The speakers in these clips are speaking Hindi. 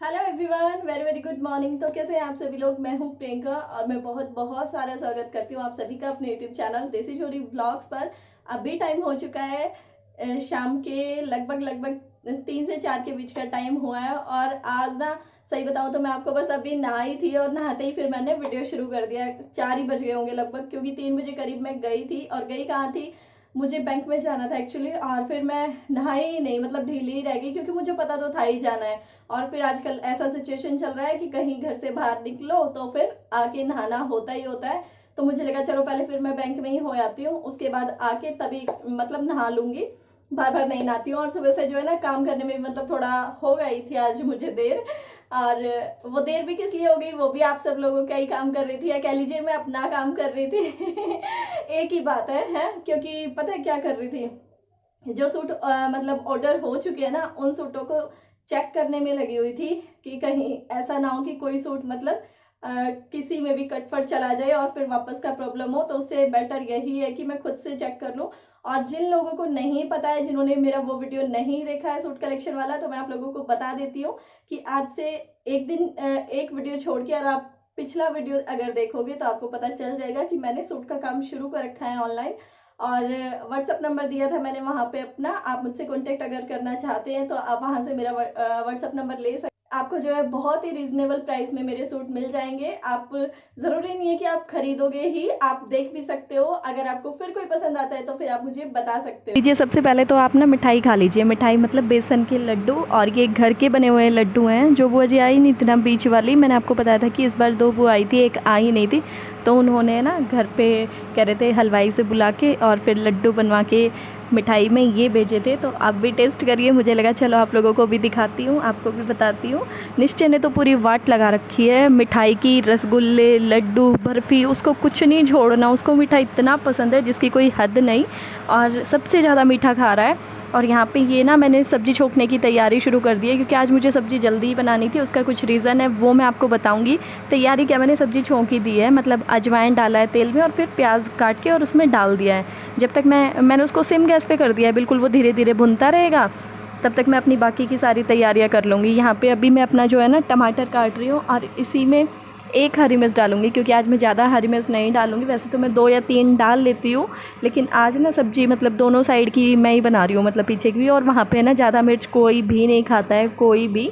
Hello everyone, very very good morning. तो कैसे हैं आप सभी लोग। मैं हूं प्रियंका और मैं बहुत बहुत सारा स्वागत करती हूं आप सभी का अपने यूट्यूब चैनल देसी छोरी व्लॉग्स पर। अभी टाइम हो चुका है शाम के लगभग 3 से 4 के बीच का टाइम हुआ है। और आज ना सही बताऊं तो मैं आपको बस अभी नहाई थी और नहाते ही फिर मैंने वीडियो शुरू कर दिया। 4 ही बज गए होंगे लगभग, क्योंकि 3 बजे करीब मैं गई थी। और गई कहाँ थी, मुझे बैंक में जाना था एक्चुअली। और फिर मैं नहाई ही नहीं, मतलब ढीली ही रह गई, क्योंकि मुझे पता तो था ही जाना है। और फिर आजकल ऐसा सिचुएशन चल रहा है कि कहीं घर से बाहर निकलो तो फिर आके नहाना होता ही होता है। तो मुझे लगा चलो पहले फिर मैं बैंक में ही हो आती हूँ, उसके बाद आके तभी मतलब नहा लूंगी। बार बार नहीं नहाती हूँ। और सुबह से जो है ना काम करने में मतलब थोड़ा हो गई थी आज मुझे देर। और वो देर भी किस लिए हो गई, वो भी आप सब लोगों का ही काम कर रही थी, या कह लीजिए मैं अपना काम कर रही थी। एक ही बात है क्योंकि पता है क्या कर रही थी। जो सूट मतलब ऑर्डर हो चुके हैं ना, उन सूटों को चेक करने में लगी हुई थी कि कहीं ऐसा ना हो कि कोई सूट मतलब किसी में भी कटफट चला जाए और फिर वापस का प्रॉब्लम हो। तो उससे बेटर यही है कि मैं खुद से चेक कर लूं। और जिन लोगों को नहीं पता है, जिन्होंने मेरा वो वीडियो नहीं देखा है सूट कलेक्शन वाला, तो मैं आप लोगों को बता देती हूँ कि आज से एक दिन एक वीडियो छोड़ के और आप पिछला वीडियो अगर देखोगे तो आपको पता चल जाएगा कि मैंने सूट का काम शुरू कर रखा है ऑनलाइन। और व्हाट्सअप नंबर दिया था मैंने वहां पे अपना, आप मुझसे कांटेक्ट अगर करना चाहते हैं तो आप वहां से मेरा व्हाट्सअप नंबर ले सकते। आपको जो है बहुत ही रीजनेबल प्राइस में मेरे सूट मिल जाएंगे। आप जरूरी नहीं है कि आप खरीदोगे ही, आप देख भी सकते हो। अगर आपको फिर कोई पसंद आता है तो फिर आप मुझे बता सकते हो। लीजिए, सबसे पहले तो आप ना मिठाई खा लीजिए। मिठाई मतलब बेसन के लड्डू, और ये घर के बने हुए लड्डू हैं। जो बुआ जी आई नहीं थी ना बीच वाली, मैंने आपको बताया था कि इस बार 2 बुआ आई थी, एक आई नहीं थी। तो उन्होंने ना घर पे कह रहे थे हलवाई से बुला के और फिर लड्डू बनवा के मिठाई में ये भेजे थे। तो आप भी टेस्ट करिए। मुझे लगा चलो आप लोगों को भी दिखाती हूँ, आपको भी बताती हूँ। निश्चय ने तो पूरी वाट लगा रखी है मिठाई की, रसगुल्ले, लड्डू, बर्फ़ी, उसको कुछ नहीं छोड़ना। उसको मिठाई इतना पसंद है जिसकी कोई हद नहीं, और सबसे ज़्यादा मीठा खा रहा है। और यहाँ पे ये ना मैंने सब्ज़ी छोंकने की तैयारी शुरू कर दी है, क्योंकि आज मुझे सब्ज़ी जल्दी ही बनानी थी। उसका कुछ रीज़न है, वो मैं आपको बताऊँगी। तैयारी क्या, मैंने सब्ज़ी छोंक ही दी है, मतलब अजवाइन डाला है तेल में और फिर प्याज काट के और उसमें डाल दिया है। जब तक मैंने उसको सिम गैस पे कर दिया है, बिल्कुल वो धीरे धीरे भुनता रहेगा। तब तक मैं अपनी बाकी की सारी तैयारियाँ कर लूँगी। यहाँ पे अभी मैं अपना जो है ना टमाटर काट रही हूँ, और इसी में एक हरी मिर्च डालूंगी, क्योंकि आज मैं ज़्यादा हरी मिर्च नहीं डालूंगी। वैसे तो मैं 2 या 3 डाल लेती हूँ, लेकिन आज ना सब्ज़ी मतलब दोनों साइड की मैं ही बना रही हूँ, मतलब पीछे की भी और वहाँ पे ना ज़्यादा मिर्च कोई भी नहीं खाता है, कोई भी।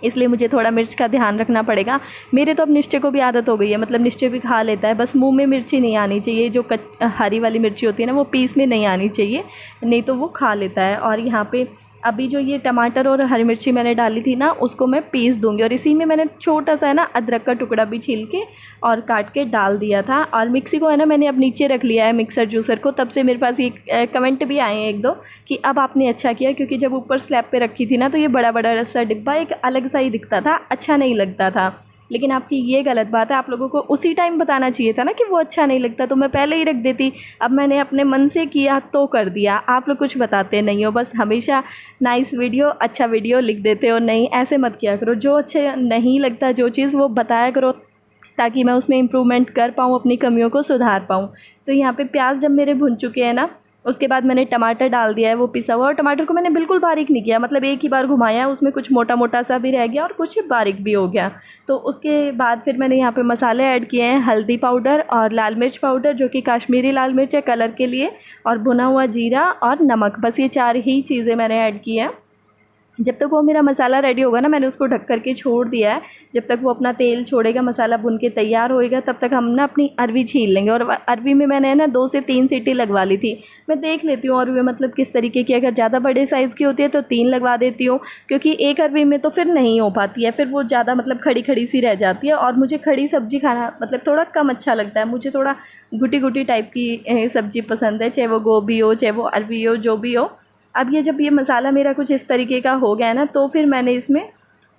इसलिए मुझे थोड़ा मिर्च का ध्यान रखना पड़ेगा। मेरे तो अब निश्चय को भी आदत हो गई है, मतलब निश्चय भी खा लेता है। बस मुंह में मिर्ची नहीं आनी चाहिए, जो हरी वाली मिर्ची होती है ना, वो पीस में नहीं आनी चाहिए, नहीं तो वो खा लेता है। और यहाँ पे अभी जो ये टमाटर और हरी मिर्ची मैंने डाली थी ना, उसको मैं पीस दूँगी। और इसी में मैंने छोटा सा है ना अदरक का टुकड़ा भी छील के और काट के डाल दिया था। और मिक्सी को है ना मैंने अब नीचे रख लिया है, मिक्सर जूसर को। तब से मेरे पास ये कमेंट भी आए हैं 1-2 कि अब आपने अच्छा किया, क्योंकि जब ऊपर स्लैब पे रखी थी ना, तो ये बड़ा बड़ा सा डिब्बा एक अलग सा ही दिखता था, अच्छा नहीं लगता था। लेकिन आपकी ये गलत बात है, आप लोगों को उसी टाइम बताना चाहिए था ना कि वो अच्छा नहीं लगता, तो मैं पहले ही रख देती। अब मैंने अपने मन से किया तो कर दिया। आप लोग कुछ बताते नहीं हो, बस हमेशा नाइस वीडियो, अच्छा वीडियो लिख देते हो। नहीं, ऐसे मत किया करो। जो अच्छे नहीं लगता जो चीज़, वो बताया करो, ताकि मैं उसमें इम्प्रूवमेंट कर पाऊँ, अपनी कमियों को सुधार पाऊँ। तो यहाँ पे प्याज जब मेरे भुन चुके हैं ना, उसके बाद मैंने टमाटर डाल दिया है, वो पिसा हुआ। और टमाटर को मैंने बिल्कुल बारीक नहीं किया, मतलब एक ही बार घुमाया, उसमें कुछ मोटा मोटा सा भी रह गया और कुछ बारीक भी हो गया। तो उसके बाद फिर मैंने यहाँ पे मसाले ऐड किए हैं, हल्दी पाउडर और लाल मिर्च पाउडर, जो कि काश्मीरी लाल मिर्च है कलर के लिए, और भुना हुआ जीरा और नमक। बस ये 4 ही चीज़ें मैंने ऐड की हैं। जब तक वो मेरा मसाला रेडी होगा ना, मैंने उसको ढक कर के छोड़ दिया है। जब तक वो अपना तेल छोड़ेगा, मसाला भुन के तैयार होएगा, तब तक हम ना अपनी अरवी छील लेंगे। और अरवी में मैंने ना 2 से 3 सीटी लगवा ली थी। मैं देख लेती हूँ अरवी मतलब किस तरीके की, अगर ज़्यादा बड़े साइज़ की होती है तो 3 लगवा देती हूँ, क्योंकि एक अरवी में तो फिर नहीं हो पाती है, फिर वो ज़्यादा मतलब खड़ी खड़ी सी रह जाती है। और मुझे खड़ी सब्ज़ी खाना मतलब थोड़ा कम अच्छा लगता है, मुझे थोड़ा गुटी गुटी टाइप की सब्ज़ी पसंद है, चाहे वो गोभी हो, चाहे वो अरवी हो, जो भी हो। अब ये जब ये मसाला मेरा कुछ इस तरीके का हो गया है ना, तो फिर मैंने इसमें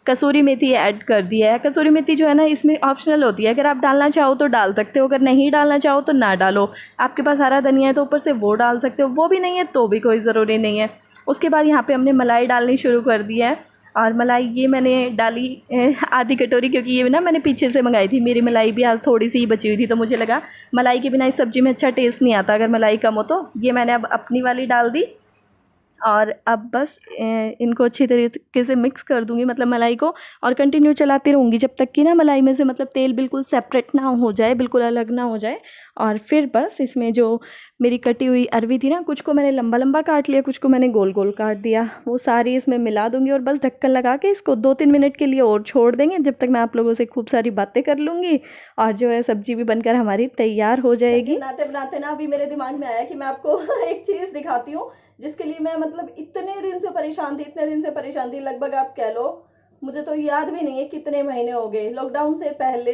कसूरी मेथी ऐड कर दिया है। कसूरी मेथी जो है ना, इसमें ऑप्शनल होती है, अगर आप डालना चाहो तो डाल सकते हो, अगर नहीं डालना चाहो तो ना डालो। आपके पास हरा धनिया है तो ऊपर से वो डाल सकते हो, वो भी नहीं है तो भी कोई ज़रूरी नहीं है। उसके बाद यहाँ पे हमने मलाई डालनी शुरू कर दी है। और मलाई ये मैंने डाली आधी कटोरी, क्योंकि ये ना मैंने पीछे से मंगाई थी। मेरी मलाई भी आज थोड़ी सी ही बची हुई थी, तो मुझे लगा मलाई के बिना इस सब्ज़ी में अच्छा टेस्ट नहीं आता अगर मलाई कम हो तो। ये मैंने अब अपनी वाली डाल दी। और अब बस इनको अच्छी तरीके से मिक्स कर दूँगी, मतलब मलाई को, और कंटिन्यू चलाती रहूँगी जब तक कि ना मलाई में से मतलब तेल बिल्कुल सेपरेट ना हो जाए, बिल्कुल अलग ना हो जाए। और फिर बस इसमें जो मेरी कटी हुई अरवी थी ना, कुछ को मैंने लंबा लंबा काट लिया, कुछ को मैंने गोल गोल काट दिया, वो सारी इसमें मिला दूँगी और बस ढक्कन लगा के इसको 2-3 मिनट के लिए और छोड़ देंगे, जब तक मैं आप लोगों से खूब सारी बातें कर लूँगी और जो है सब्जी भी बनकर हमारी तैयार हो जाएगी। बनाते बनाते ना अभी मेरे दिमाग में आया कि मैं आपको एक चीज़ दिखाती हूँ जिसके लिए मैं मतलब इतने दिन से परेशान थी, लगभग आप कह लो, मुझे तो याद भी नहीं है कितने महीने हो गए, लॉकडाउन से पहले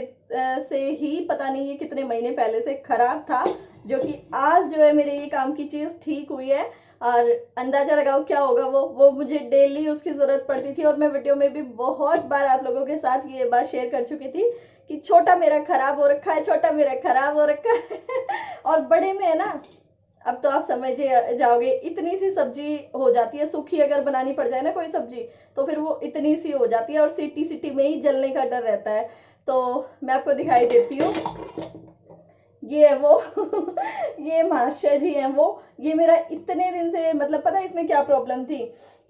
से ही पता नहीं है कितने महीने पहले से खराब था, जो कि आज जो है मेरे ये काम की चीज़ ठीक हुई है। और अंदाजा लगाओ क्या होगा, वो मुझे डेली उसकी ज़रूरत पड़ती थी, और मैं वीडियो में भी बहुत बार आप लोगों के साथ ये बात शेयर कर चुकी थी कि छोटा मेरा खराब हो रखा है, छोटा मेरा खराब हो रखा है और बड़े में है ना, अब तो आप समझ जाओगे, इतनी सी सब्जी हो जाती है, सूखी अगर बनानी पड़ जाए ना कोई सब्जी तो फिर वो इतनी सी हो जाती है और सीटी में ही जलने का डर रहता है। तो मैं आपको दिखाई देती हूँ, ये है वो ये महाशय जी हैं वो, ये मेरा इतने दिन से मतलब पता है इसमें क्या प्रॉब्लम थी,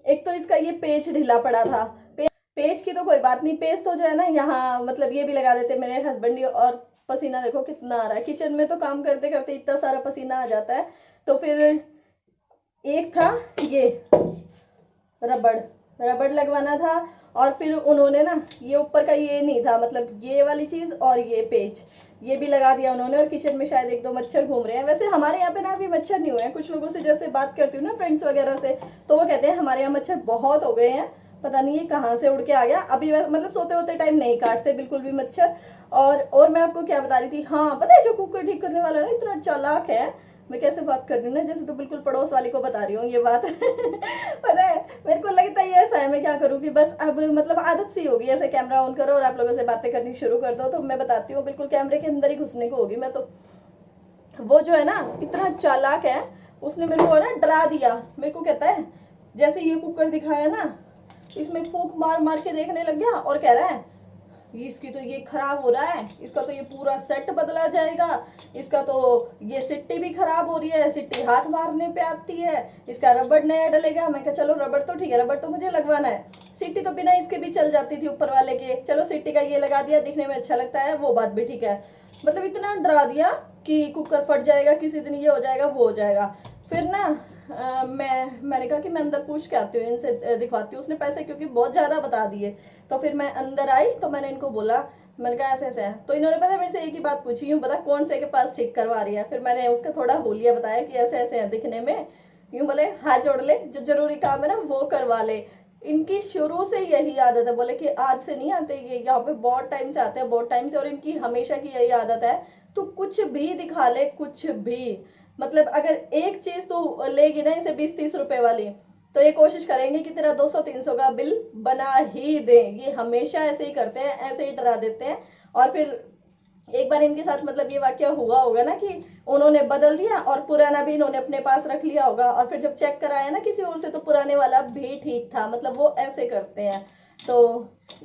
एक तो इसका ये पेच ढीला पड़ा था, पेच की तो कोई बात नहीं, पेच तो जो है ना यहाँ मतलब ये भी लगा देते मेरे हस्बैंड, और पसीना देखो कितना आ रहा है, किचन में तो काम करते करते इतना सारा पसीना आ जाता है। तो फिर एक था ये रबड़ लगवाना था, और फिर उन्होंने ना ये ऊपर का ये नहीं था, मतलब ये वाली चीज़ और ये पेच ये भी लगा दिया उन्होंने, और किचन में शायद 1-2 मच्छर घूम रहे हैं। वैसे हमारे यहाँ पे ना अभी मच्छर नहीं हुए हैं, कुछ लोगों से जैसे बात करती हूँ ना फ्रेंड्स वगैरह से, तो वो कहते हैं हमारे यहाँ मच्छर बहुत हो गए हैं, पता नहीं ये कहाँ से उड़ के आ गया। अभी मतलब सोते होते टाइम नहीं काटते बिल्कुल भी मच्छर। और मैं आपको क्या बता रही थी, हाँ पता है जो कुकर ठीक करने वाला है ना इतना चालाक है, मैं कैसे बात कर रही हूँ ना जैसे तो बिल्कुल पड़ोस वाली को बता रही हूँ ये बात पता है मेरे को लगता है ऐसा है, मैं क्या करूँ कि बस अब मतलब आदत सी होगी, ऐसे कैमरा ऑन करो और आप लोगों से बातें करनी शुरू कर दो, तो मैं बताती हूँ बिल्कुल कैमरे के अंदर ही घुसने को होगी मैं तो। वो जो है ना इतना चालाक है, उसने मेरे को ना डरा दिया, मेरे को कहता है जैसे ये कुकर दिखाया ना, इसमें फूंक मार मार के देखने लग गया और कह रहा है इसकी तो ये खराब हो रहा है, इसका तो ये पूरा सेट बदला जाएगा, इसका तो ये सिट्टी भी खराब हो रही है, सिट्टी हाथ मारने पे आती है, इसका रबड़ नया डलेगा। मैं कहा चलो रबड़ तो ठीक है, रबड़ तो मुझे लगवाना है, सिट्टी तो बिना इसके भी चल जाती थी ऊपर वाले के, चलो सिट्टी का ये लगा दिया, दिखने में अच्छा लगता है, वो बात भी ठीक है। मतलब इतना डरा दिया कि कुकर फट जाएगा किसी दिन, ये हो जाएगा वो हो जाएगा। फिर ना मैंने कहा कि मैं अंदर पूछ के आती हूँ, इनसे दिखवाती हूँ, उसने पैसे क्योंकि बहुत ज़्यादा बता दिए। तो फिर मैं अंदर आई तो मैंने इनको बोला, मैंने कहा ऐसे ऐसे है, तो इन्होंने पता मेरे से एक ही बात पूछी, यूँ बता कौन से के पास ठीक करवा रही है। फिर मैंने उसका थोड़ा होलिया बताया कि ऐसे ऐसे है दिखने में, यूँ बोले हाथ जोड़ ले, जो जरूरी काम है ना वो करवा ले। इनकी शुरू से यही आदत है, बोले कि आज से नहीं आते, ये यहाँ पे बहुत टाइम से आते हैं, बहुत टाइम से, और इनकी हमेशा की यही आदत है, तो कुछ भी दिखा ले, कुछ भी, मतलब अगर एक चीज तू लेगी ना इसे 20-30 रुपए वाली, तो ये कोशिश करेंगे कि तेरा 200-300 का बिल बना ही दे। ये हमेशा ऐसे ही करते हैं, ऐसे ही डरा देते हैं। और फिर एक बार इनके साथ मतलब ये वाक्य हुआ होगा ना कि उन्होंने बदल दिया और पुराना भी इन्होंने अपने पास रख लिया होगा, और फिर जब चेक कराया ना किसी और से तो पुराने वाला भी ठीक था, मतलब वो ऐसे करते हैं। तो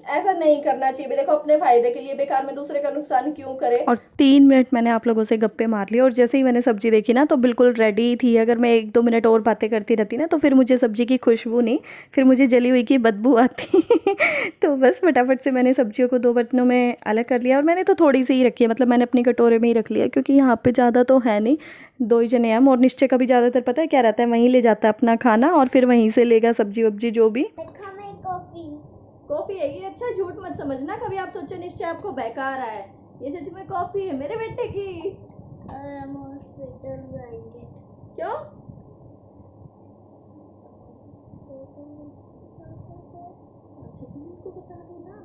ऐसा नहीं करना चाहिए, देखो अपने फायदे के लिए बेकार में दूसरे का नुकसान क्यों करे। और 3 मिनट मैंने आप लोगों से गप्पे मार लिए, और जैसे ही मैंने सब्जी देखी ना तो बिल्कुल रेडी थी, अगर मैं 1-2 मिनट और बातें करती रहती ना तो फिर मुझे सब्जी की खुशबू नहीं, फिर मुझे जली हुई की बदबू आती तो बस फटाफट से मैंने सब्जियों को 2 बर्तनों में अलग कर लिया, और मैंने तो थोड़ी सी ही रखी है, मतलब मैंने अपनी कटोरे में ही रख लिया, क्योंकि यहाँ पर ज़्यादा तो है नहीं, 2 ही जने हम, और निश्चय का भी ज़्यादातर पता है क्या रहता है, वहीं ले जाता है अपना खाना और फिर वहीं से लेगा सब्जी वब्जी जो भी। कॉफी है ये, अच्छा झूठ मत समझना कभी आप सोचे निश्चय आपको बेकार आए, ये सच में कॉफी है मेरे बेटे की। हम हॉस्पिटल जाएंगे। क्यों? अच्छा तुम इनको बता दो ना।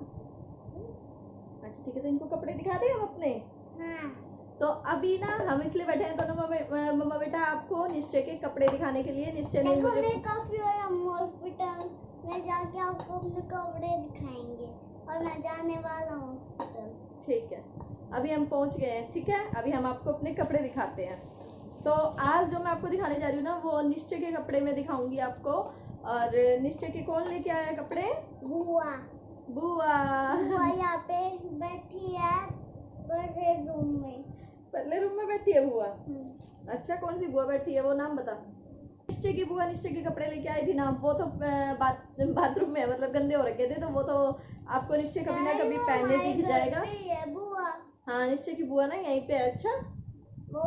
अच्छा ठीक है, तो इनको कपड़े दिखा दे हम अपने। हाँ। तो अभी ना हम इसलिए बैठे हैं दोनों मम्मा बेटा आपको निश्चय के कपड़े दिखाने के लिए। निश्चय नहीं मुझे कॉफी, और हम हॉस्पिटल में जाके आपको अपने कपड़े दिखाएंगे, और मैं जाने वाला हूँ हॉस्पिटल। ठीक है, अभी हम पहुँच गए हैं, ठीक है, अभी हम आपको अपने कपड़े दिखाते हैं। तो आज जो मैं आपको दिखाने जा रही हूँ ना वो निश्चय के कपड़े में दिखाऊंगी आपको। और निश्चय के कौन लेके आया कपड़े? बुआ। बुआ बुआ यहाँ पे बैठी है पहले रूम में। पहले रूम में बैठी है बुआ? अच्छा कौन सी बुआ बैठी है वो नाम बता। निश्चय की बुआ निश्चय के कपड़े लेके आई थी ना, वो तो बाथरूम में मतलब गंदे हो रखे थे, तो वो तो आपको निश्चय कभी ना कभी पहनने दिख जाएगा। हाँ निश्चय की बुआ ना यहीं पे है। अच्छा वो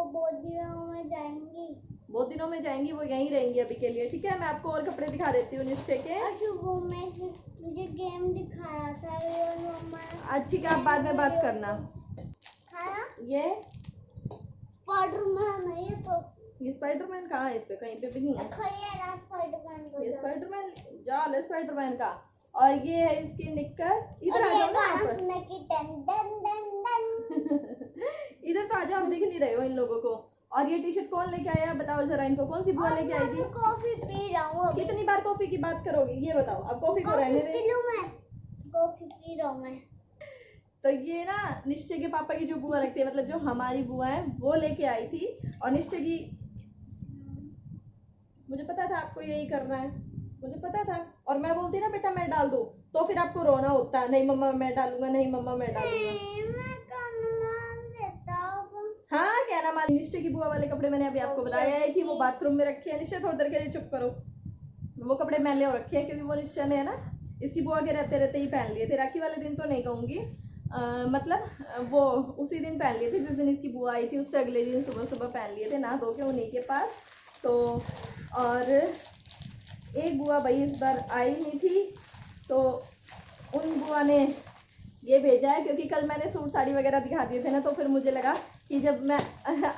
बहुत दिनों में जाएंगी। बहुत दिनों में जाएंगी, वो यहीं रहेंगी अभी के लिए। ठीक है, मैं आपको और कपड़े दिखा देती हूँ निश्चय के। वो मैं मुझे गेम दिखाया था। ठीक है, आप बाद में बात करना। ये स्पाइडरमैन है ये स्पाइडरमैन कहाँ है? इस पे कहीं पे भी नहीं है। ये स्पाइडरमैन जाल है स्पाइडरमैन का। और ये है इसकी निक्कर। इधर आ जाओ ना आप। इधर तो आ जाओ, आप दिख नहीं रहे हो इन लोगों को। और ये टी शर्ट कौन लेके आया बताओ जरा इनको, कौन सी बुआ लेके आई थी? कॉफी पी रहा हूँ। कितनी बार कॉफी की बात करोगे ये बताओ, अब कॉफी को रहने दे। कॉफी पी रहा हूँ मैं। तो ये ना निश्चय के पापा की जो बुआ लगती है, मतलब जो हमारी बुआ है, वो लेके आई थी। और निश्चय की, मुझे पता था आपको यही करना है, मुझे पता था। और मैं बोलती ना बेटा मैं डाल दूं, तो फिर आपको रोना होता है, नहीं मम्मा मैं डालूंगा, नहीं मम्मा मैं डालूंगा। हाँ क्या ना मान। निश्चय की बुआ वाले कपड़े मैंने अभी आपको बताया है कि वो बाथरूम में रखे हैं। निश्चय थोड़ी देर के लिए चुप करो। वो कपड़े मैंने और रखे हैं क्योंकि वो निश्चय ने है ना इसकी बुआ के रहते रहते ही पहन लिए थे। राखी वाले दिन तो नहीं कहूँगी, मतलब वो उसी दिन पहन लिए थे जिस दिन इसकी बुआ आई थी, उससे अगले दिन सुबह सुबह पहन लिए थे, नहा धो के उन्हीं के पास। तो और एक बुआ भाई इस बार आई नहीं थी, तो उन बुआ ने ये भेजा है क्योंकि कल मैंने सूट साड़ी वगैरह दिखा दिए थे ना, तो फिर मुझे लगा कि जब मैं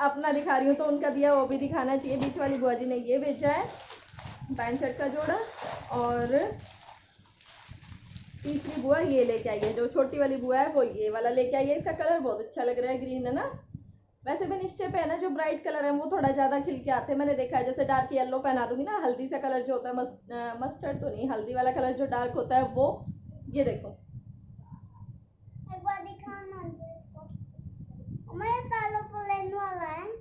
अपना दिखा रही हूँ तो उनका दिया वो भी दिखाना चाहिए। बीच वाली बुआ जी ने ये भेजा है पैंट शर्ट का जोड़ा। और तीसरी बुआ ये लेके आई है, जो छोटी वाली बुआ है वो ये वाला लेके आई है। इसका कलर बहुत अच्छा लग रहा है, ग्रीन है ना। वैसे भी निश्चय पे है ना जो ब्राइट कलर है वो थोड़ा ज़्यादा खिल के आते हैं, मैंने देखा है। जैसे डार्क येलो पहना दूंगी ना, हल्दी सा कलर जो होता है, मस्टर्ड तो नहीं, हल्दी वाला कलर जो डार्क होता है वो, ये देखो।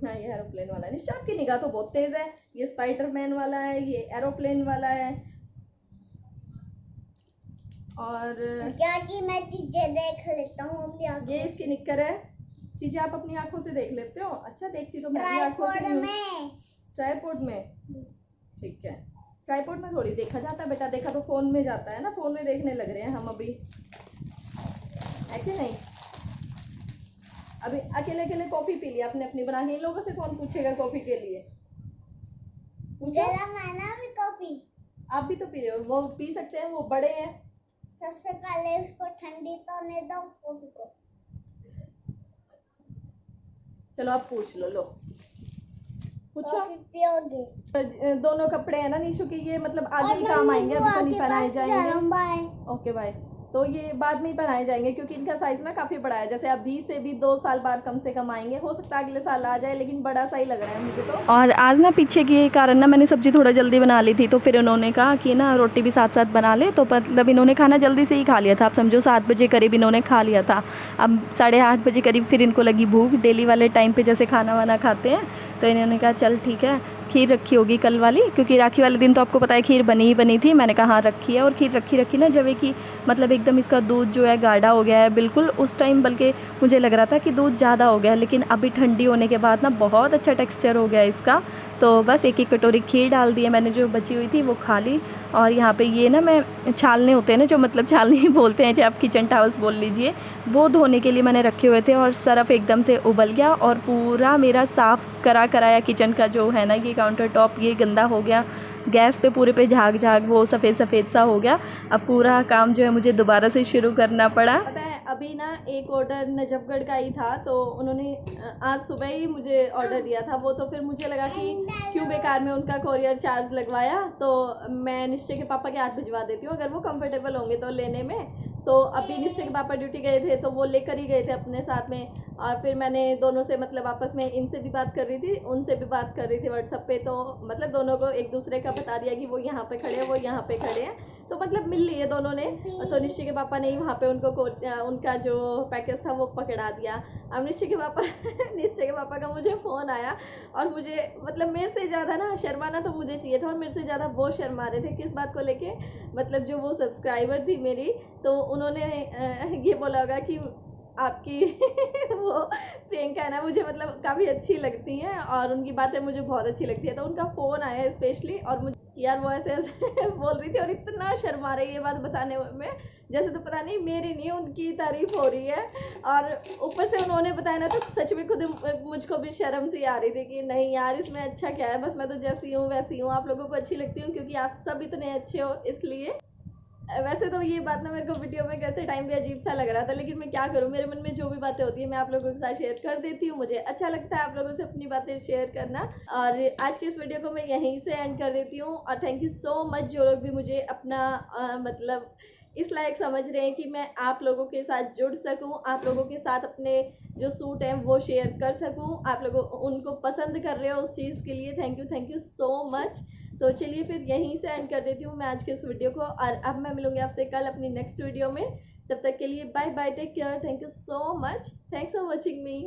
हाँ ये एरोप्लेन वाला है। निश्चय आपकी निगाह तो बहुत तेज है। ये स्पाइडरमैन वाला है, ये एरोप्लेन वाला है। और क्या कि मैं चीजें देख लेता हूँ। ये इसकी निक्कर है। चीजें आप अपनी आंखों से देख लेते हो? अच्छा देखती तो मैं भी आंखों से हूँ। ट्राइपॉड में ठीक है, ट्राइपॉड में थोड़ी देखा जाता है बेटा, देखा तो फोन में जाता है ना, फोन में देखने लग रहे हैं हम अभी, है कि नहीं? अभी अकेले अकेले कॉफी पी लिया आपने अपनी बना के, इन लोगों से कौन पूछेगा कॉफी के लिए? भी कॉफी आप भी तो पी रहे हो, वो पी सकते हैं, वो बड़े हैं। सबसे पहले उसको ठंडी तो नहीं दो कॉफी को। चलो आप पूछ लो, पूछो। पियोगे? दोनों कपड़े हैं ना निशु के, ये मतलब आगे ही काम आएंगे, अभी तो नहीं पहनाए जाएंगे। Okay bye. तो ये बाद में ही पहनाए जाएंगे क्योंकि इनका साइज ना काफ़ी बड़ा है। जैसे अभी से भी 2 साल बाद कम से कम आएंगे, हो सकता है अगले साल आ जाए, लेकिन बड़ा सा ही लग रहा है मुझे तो। और आज ना पीछे के कारण ना मैंने सब्ज़ी थोड़ा जल्दी बना ली थी, तो फिर उन्होंने कहा कि ना रोटी भी साथ साथ बना ले, तो मतलब इन्होंने खाना जल्दी से ही खा लिया था। आप समझो 7 बजे करीब इन्होंने खा लिया था। अब 8:30 बजे करीब फिर इनको लगी भूख, डेली वाले टाइम पे जैसे खाना वाना खाते हैं। तो इन्होंने कहा चल ठीक है, खीर रखी होगी कल वाली, क्योंकि राखी वाले दिन तो आपको पता है खीर बनी ही बनी थी। मैंने कहा हाँ रखी है, और खीर रखी ना जब कि मतलब एकदम इसका दूध जो है गाढ़ा हो गया है बिल्कुल। उस टाइम बल्कि मुझे लग रहा था कि दूध ज़्यादा हो गया है, लेकिन अभी ठंडी होने के बाद ना बहुत अच्छा टेक्सचर हो गया इसका। तो बस एक कटोरी खीर डाल दी है मैंने, जो बची हुई थी वो खा ली। और यहाँ पे ये ना मैं छालने होते हैं ना, जो मतलब छालने ही बोलते हैं, चाहे आप किचन टावल्स बोल लीजिए, वो धोने के लिए मैंने रखे हुए थे। और सरफ एकदम से उबल गया और पूरा मेरा साफ़ कराया किचन का जो है ना ये काउंटर टॉप, ये गंदा हो गया। गैस पे पूरे पे झाग वो सफ़ेद सा हो गया। अब पूरा काम जो है मुझे दोबारा से शुरू करना पड़ा। पता है अभी ना एक ऑर्डर नजफगढ़ का ही था, तो उन्होंने आज सुबह ही मुझे ऑर्डर दिया था वो। तो फिर मुझे लगा कि क्यों बेकार में उनका कोरियर चार्ज लगवाया, तो मैं निश्चय के पापा के हाथ भिजवा देती हूँ, अगर वो कंफर्टेबल होंगे तो लेने में। तो अभी निश्चय के पापा ड्यूटी गए थे तो वो लेकर ही गए थे अपने साथ में। और फिर मैंने दोनों से मतलब आपस में, इनसे भी बात कर रही थी, उनसे भी बात कर रही थी व्हाट्सएप पे। तो मतलब दोनों को एक दूसरे का बता दिया कि वो यहाँ पे खड़े हैं, वो यहाँ पे खड़े हैं, तो मतलब मिल ली है दोनों ने। तो निश्चय के पापा ने ही वहाँ पे उनका जो पैकेज था वो पकड़ा दिया। अब निश्चय के पापा का मुझे फ़ोन आया, और मुझे मतलब मेरे से ज़्यादा ना शर्माना तो मुझे चाहिए था, और मेरे से ज़्यादा वो शर्मा रहे थे। किस बात को लेके? मतलब जो वो सब्सक्राइबर थी मेरी, तो उन्होंने ये बोला होगा कि आपकी वो प्रियंका है ना, मुझे मतलब काफ़ी अच्छी लगती हैं और उनकी बातें मुझे बहुत अच्छी लगती है। तो उनका फ़ोन आया स्पेशली और मुझे यार वो ऐसे ऐसे बोल रही थी और इतना शर्मा रही है बात बताने में, जैसे तो पता नहीं मेरी नहीं उनकी तारीफ़ हो रही है। और ऊपर से उन्होंने बताया ना, तो सच में खुद मुझको भी शर्म सी आ रही थी कि नहीं यार इसमें अच्छा क्या है, बस मैं तो जैसी हूँ वैसी हूँ, आप लोगों को अच्छी लगती हूँ क्योंकि आप सब इतने अच्छे हो इसलिए। वैसे तो ये बात ना मेरे को वीडियो में करते टाइम भी अजीब सा लग रहा था, लेकिन मैं क्या करूँ, मेरे मन में जो भी बातें होती है मैं आप लोगों के साथ शेयर कर देती हूँ। मुझे अच्छा लगता है आप लोगों से अपनी बातें शेयर करना। और आज के इस वीडियो को मैं यहीं से एंड कर देती हूँ। और थैंक यू सो मच जो लोग भी मुझे अपना मतलब इस लायक समझ रहे हैं कि मैं आप लोगों के साथ जुड़ सकूं, आप लोगों के साथ अपने जो सूट हैं वो शेयर कर सकूं, आप लोगों उनको पसंद कर रहे हो उस चीज़ के लिए थैंक यू सो मच। तो चलिए फिर यहीं से एंड कर देती हूँ मैं आज के इस वीडियो को, और अब मैं मिलूंगी आपसे कल अपनी नेक्स्ट वीडियो में। तब तक के लिए bye bye, take care, thank you so much, thanks for watching me.